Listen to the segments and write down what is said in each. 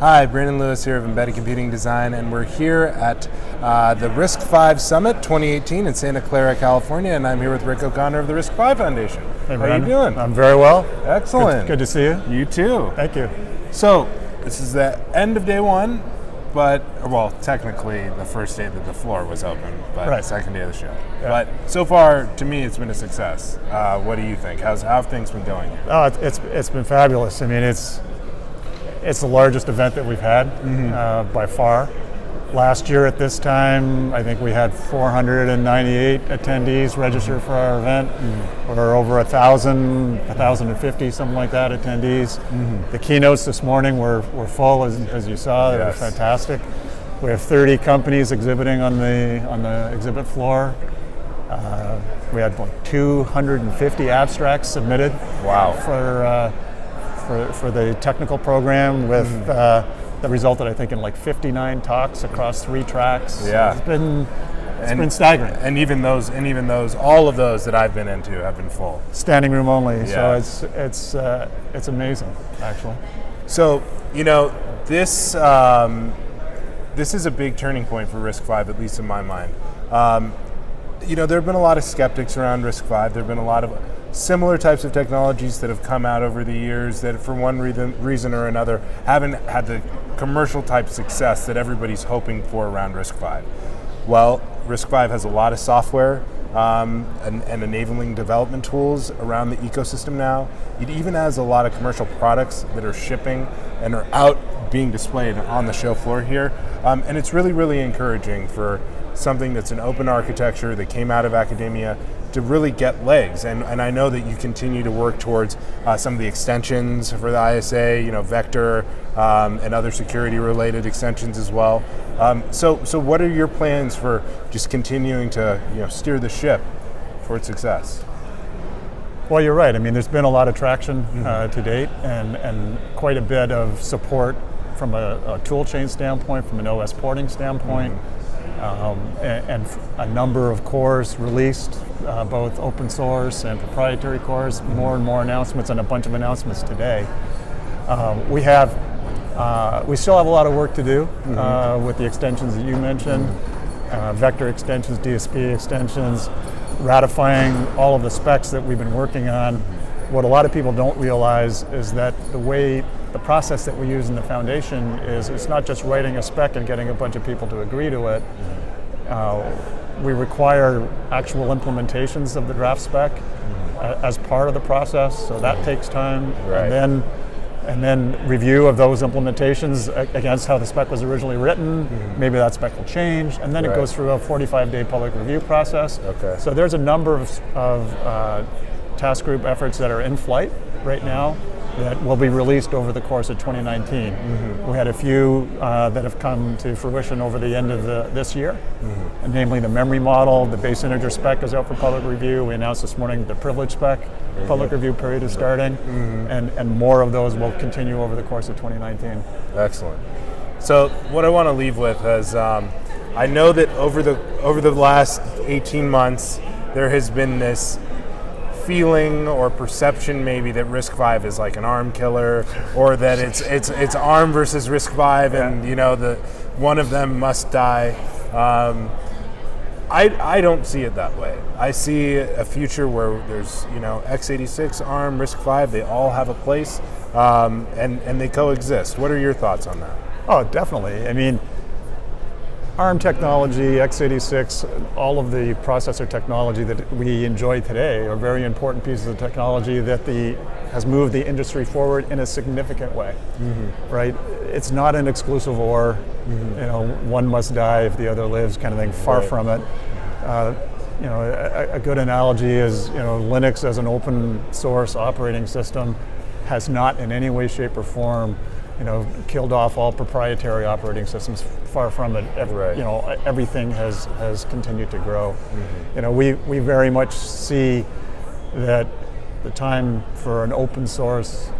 Hi, Brandon Lewis here of Embedded Computing Design, and we're here at the RISC-V Summit 2018 in Santa Clara, California, and I'm here with Rick O'Connor of the RISC-V Foundation. Hey, how are you doing? I'm very well. Excellent. Good to see you. You too. Thank you. So, this is the end of day one, but, well, technically the first day that the floor was open, but Right. the second day of the show. Yeah. But so far, to me, it's been a success. What do you think? How have things been going here? Oh, it's been fabulous. I mean, it's the largest event that we've had by far. Last year at this time, I think we had 498 attendees register for our event. Or over 1,050, something like that, attendees. The keynotes this morning were full, as you saw. They were fantastic. We have 30 companies exhibiting on the exhibit floor. We had like 250 abstracts submitted. Wow. For the technical program with that resulted, I think, in like 59 talks across 3 tracks. Yeah. It's been staggering. And even those, all of those that I've been into have been full. Standing room only. Yeah. So it's amazing, actually. So, this is a big turning point for RISC-V, at least in my mind. There have been a lot of skeptics around RISC-V. There have been a lot of similar types of technologies that have come out over the years that for one reason or another haven't had the commercial type success that everybody's hoping for around RISC-V. Well, RISC-V has a lot of software and enabling development tools around the ecosystem now. It even has a lot of commercial products that are shipping and are out being displayed on the show floor here. And it's really, really encouraging for something that's an open architecture that came out of academia to really get legs. And I know that you continue to work towards some of the extensions for the ISA, Vector, and other security related extensions as well. So what are your plans for just continuing to steer the ship towards success? Well, you're right. I mean, there's been a lot of traction to date and quite a bit of support from a tool chain standpoint, from an OS porting standpoint. And a number of cores released, both open source and proprietary cores, more and more announcements, and a bunch of announcements today. We still have a lot of work to do with the extensions that you mentioned, vector extensions, DSP extensions, ratifying all of the specs that we've been working on. What a lot of people don't realize is that the process that we use in the foundation is it's not just writing a spec and getting a bunch of people to agree to it. We require actual implementations of the draft spec as part of the process, so that takes time. Right. And then review of those implementations against how the spec was originally written. Maybe that spec will change, and then it goes through a 45-day public review process. Okay. So there's a number of task group efforts that are in flight right now that will be released over the course of 2019. We had a few that have come to fruition over the end of this year, and namely the memory model. The base integer spec is out for public review. We announced this morning the privilege spec. Public review period is starting, and more of those will continue over the course of 2019. Excellent. So what I want to leave with is, I know that over the last 18 months, there has been this feeling or perception maybe that RISC-V is like an ARM killer, or that it's ARM versus RISC-V, and the one of them must die. I don't see it that way. I see a future where there's x86, ARM, RISC-V, they all have a place, and they coexist. What are your thoughts on that? Oh, definitely. I mean, ARM technology, x86, all of the processor technology that we enjoy today are very important pieces of technology that has moved the industry forward in a significant way. Right? It's not an exclusive war. One must die if the other lives, kind of thing. Far from it. A good analogy is Linux as an open source operating system has not in any way, shape, or form killed off all proprietary operating systems. Far from it. Everything has continued to grow. We very much see that the time for an open source,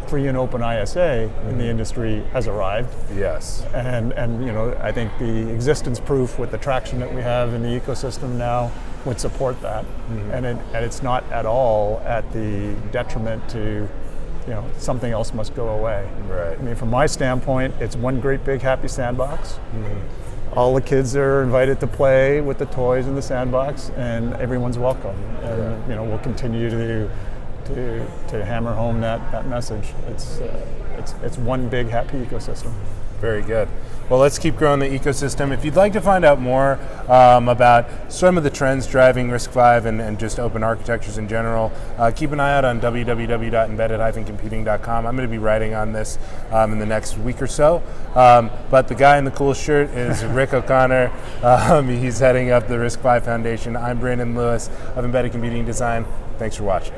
free and open ISA in the industry has arrived. Yes. And I think the existence proof with the traction that we have in the ecosystem now would support that. And it's not at all at the detriment to something else must go away. Right. I mean, from my standpoint, it's one great big happy sandbox. All the kids are invited to play with the toys in the sandbox, and everyone's welcome. And we'll continue to hammer home that message. It's one big happy ecosystem. Very good. Well, let's keep growing the ecosystem. If you'd like to find out more about some of the trends driving RISC-V and just open architectures in general, keep an eye out on www.embedded-computing.com. I'm going to be writing on this in the next week or so. But the guy in the cool shirt is Rick O'Connor. He's heading up the RISC-V Foundation. I'm Brandon Lewis of Embedded Computing Design. Thanks for watching.